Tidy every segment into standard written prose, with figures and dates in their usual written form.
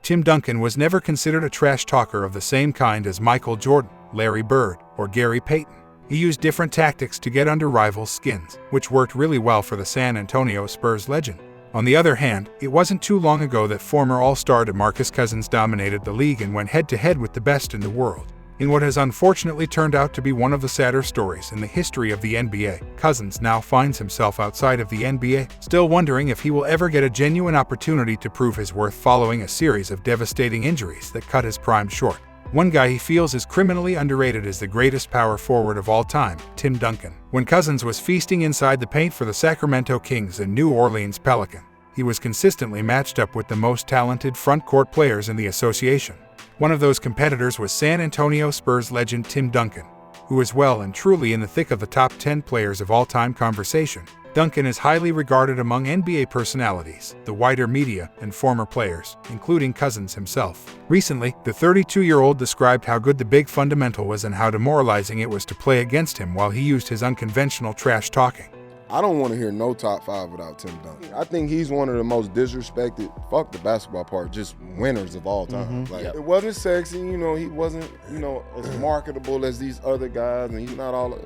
Tim Duncan was never considered a trash talker of the same kind as Michael Jordan, Larry Bird, or Gary Payton. He used different tactics to get under rivals' skins, which worked really well for the San Antonio Spurs legend. On the other hand, it wasn't too long ago that former All-Star DeMarcus Cousins dominated the league and went head-to-head with the best in the world. In what has unfortunately turned out to be one of the sadder stories in the history of the NBA, Cousins now finds himself outside of the NBA, still wondering if he will ever get a genuine opportunity to prove his worth following a series of devastating injuries that cut his prime short. One guy he feels is criminally underrated is the greatest power forward of all time, Tim Duncan. When Cousins was feasting inside the paint for the Sacramento Kings and New Orleans Pelicans, he was consistently matched up with the most talented front-court players in the association. One of those competitors was San Antonio Spurs legend Tim Duncan, who is well and truly in the thick of the top 10 players of all-time conversation. Duncan is highly regarded among NBA personalities, the wider media, and former players, including Cousins himself. Recently, the 32-year-old described how good the big fundamental was and how demoralizing it was to play against him while he used his unconventional trash talking. I don't want to hear no top 5 without Tim Duncan. I think he's one of the most disrespected, fuck the basketball part, just winners of all time. It wasn't sexy, he wasn't, as marketable as these other guys, and he's not all,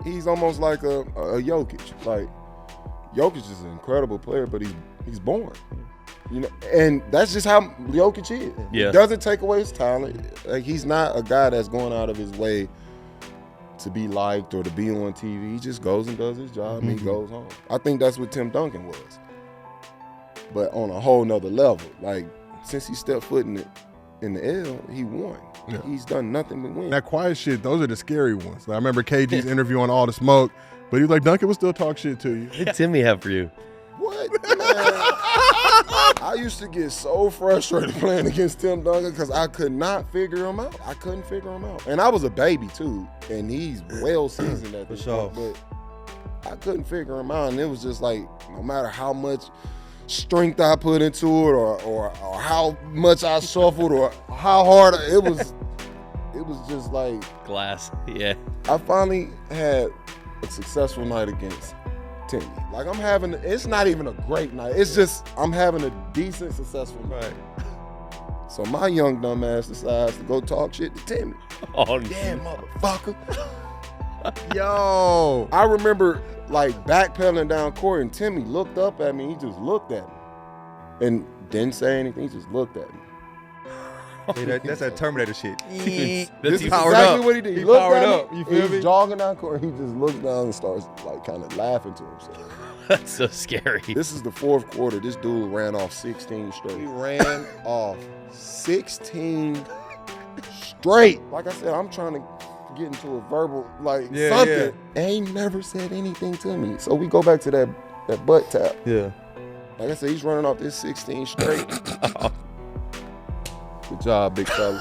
he's almost like a Jokic. Like, Jokic is an incredible player, but he's boring. And that's just how Jokic is. Yeah. It doesn't take away his talent. Like, he's not a guy that's going out of his way to be liked or to be on TV. He just goes and does his job and he goes home. I think that's what Tim Duncan was. But on a whole nother level. Like, since he stepped foot in the L, he won. Yeah. He's done nothing but win. That quiet shit, those are the scary ones. Like, I remember KG's interview on All the Smoke, but he was like, Duncan will still talk shit to you. What did Timmy have for you? What, man? I used to get so frustrated playing against Tim Duncan because I could not figure him out. I couldn't figure him out. And I was a baby, too, and he's well seasoned at this point, but I couldn't figure him out, and it was just like, no matter how much strength I put into it or how much I shuffled or how hard it was just like glass. Yeah. I finally had a successful night against Timmy. Like, it's not even a great night. It's just I'm having a decent, successful night. So my young dumb ass decides to go talk shit to Timmy. Oh, damn, motherfucker. Yo. I remember like backpedaling down court and Timmy looked up at me. He just looked at me and didn't say anything. He just looked at me. Hey, that's that Terminator shit. This is exactly what he did. He looked at me. You feel me? He's jogging down court. He just looks down and starts like kind of laughing to himself. That's so scary. This is the fourth quarter. This dude ran off 16 straight. He ran off 16 straight. Like I said, I'm trying to get into a verbal something. Yeah. And he never said anything to me. So we go back to that butt tap. Yeah. Like I said, he's running off this 16 straight. Good job, big fella.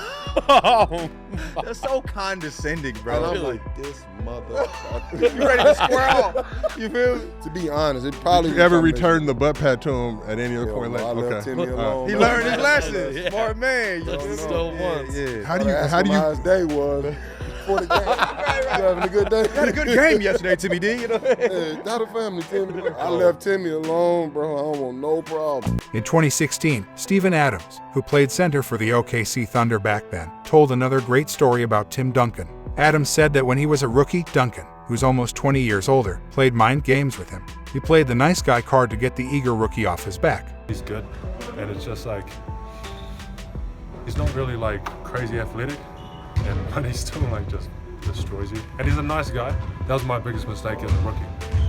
That's so condescending, bro. And I'm like, this motherfucker. You ready to square off? You feel me? To be honest, it probably. Did you ever return the butt pat to him at any other point? I left Timmy alone. He learned his lesson. Yeah. Smart man. Still once. Yeah. How do you? How his day was before the game. You having a good day? Had a good game yesterday, Timmy D. Hey, not a family, Timmy. I left Timmy alone, bro. I don't want no problem. In 2016, Steven Adams, who played center for the OKC Thunder back then, told another great story about Tim Duncan. Adams said that when he was a rookie, Duncan, who's almost 20 years older, played mind games with him. He played the nice guy card to get the eager rookie off his back. He's good, and it's just like, he's not really like crazy athletic, but he still like just destroys you. And he's a nice guy. That was my biggest mistake as a rookie.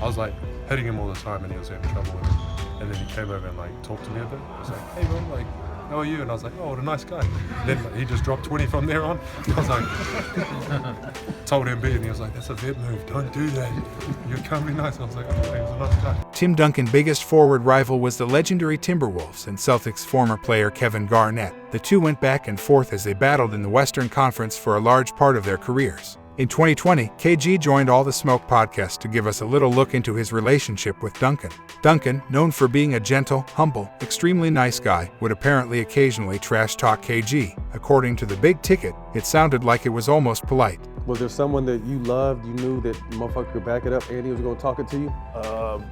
I was like hitting him all the time and he was having trouble with it. And then he came over and like talked to me a bit. He was like, hey man, like, how are you? And I was like, oh, what a nice guy. And then he just dropped 20 from there on. I was like, told him and he was like, that's a vet move, don't do that. You can't be nice. I was like, oh, he was a nice guy. Tim Duncan's biggest forward rival was the legendary Timberwolves and Celtics former player Kevin Garnett. The two went back and forth as they battled in the Western Conference for a large part of their careers. In 2020, KG joined All the Smoke podcast to give us a little look into his relationship with Duncan. Duncan, known for being a gentle, humble, extremely nice guy, would apparently occasionally trash talk KG. According to the Big Ticket, it sounded like it was almost polite. Was there someone that you loved, you knew that motherfucker could back it up and he was gonna talk it to you?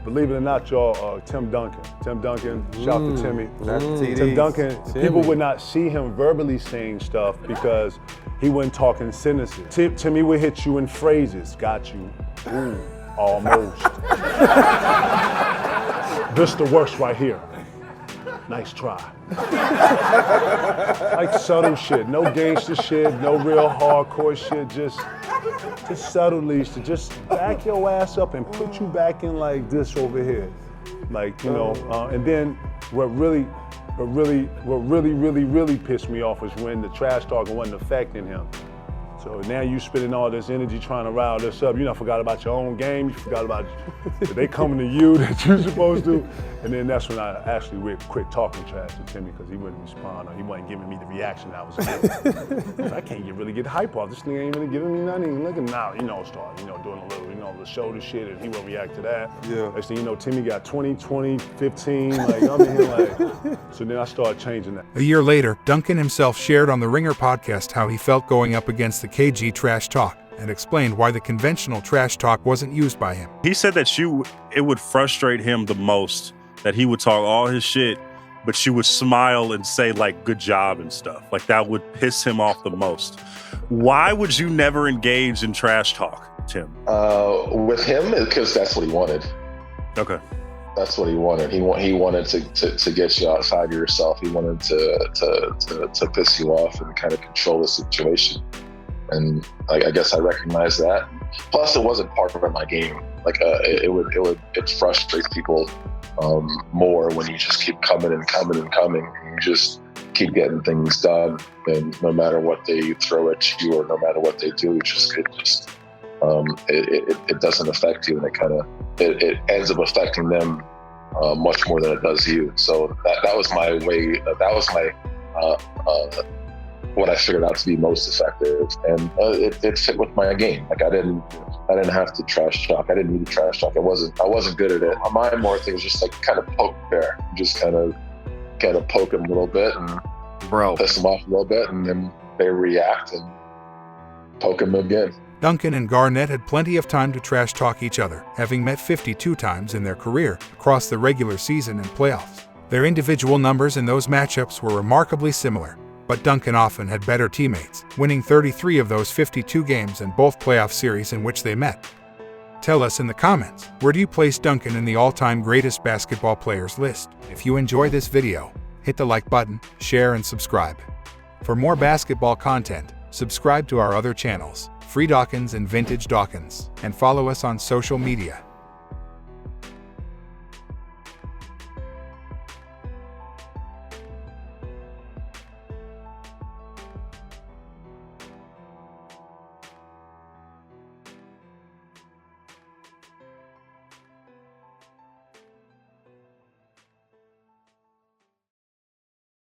Believe it or not, y'all, Tim Duncan. Tim Duncan, shout out to Timmy. Shout out to TDs. Tim Duncan, Timmy. people would not see him verbally saying stuff because he wasn't talking sentences. Timmy would hit you in phrases. Got you. Ooh, almost. This the worst right here. Nice try. Like subtle shit, no gangster shit, no real hardcore shit, just subtly to just back your ass up and put you back in like this over here. Like, you know, and then what really pissed me off was when the trash talking wasn't affecting him. So now you spending all this energy trying to rile this up. You done forgot about your own game. You forgot about they coming to you that you're supposed to. And then that's when I actually quit talking trash to Timmy because he wouldn't respond or he wasn't giving me the reaction I was getting. I can't really get hype off. This nigga ain't really giving me nothing. Look at now, you know, start, you know, doing a little, you know, the shoulder shit and he won't react to that. Yeah. Next thing you know, Timmy got 20, 15, like I'm in here like, so then I started changing that. A year later, Duncan himself shared on the Ringer podcast how he felt going up against the KG trash talk and explained why the conventional trash talk wasn't used by him. He said that it would frustrate him the most that he would talk all his shit, but she would smile and say like, good job and stuff. Like that would piss him off the most. Why would you never engage in trash talk, Tim? With him, because that's what he wanted. Okay. That's what he wanted. He wanted to get you outside of yourself. He wanted to piss you off and kind of control the situation. And I guess I recognize that. Plus, it wasn't part of my game. Like it frustrates people more when you just keep coming and coming and coming. And you just keep getting things done, and no matter what they throw at you or no matter what they do, it doesn't affect you, and it ends up affecting them much more than it does you. So that was my way. That was my what I figured out to be most effective, and it fit with my game. Like I didn't have to trash talk. I didn't need to trash talk. I wasn't good at it. My more thing was just like kind of poke bear, just kind of poke them a little bit and piss them off a little bit, and then they react and poke them again. Duncan and Garnett had plenty of time to trash talk each other, having met 52 times in their career across the regular season and playoffs. Their individual numbers in those matchups were remarkably similar, but Duncan often had better teammates, winning 33 of those 52 games in both playoff series in which they met. Tell us in the comments, where do you place Duncan in the all-time greatest basketball players list? If you enjoy this video, hit the like button, share, and subscribe. For more basketball content, subscribe to our other channels, Free Duncans and Vintage Duncans, and follow us on social media.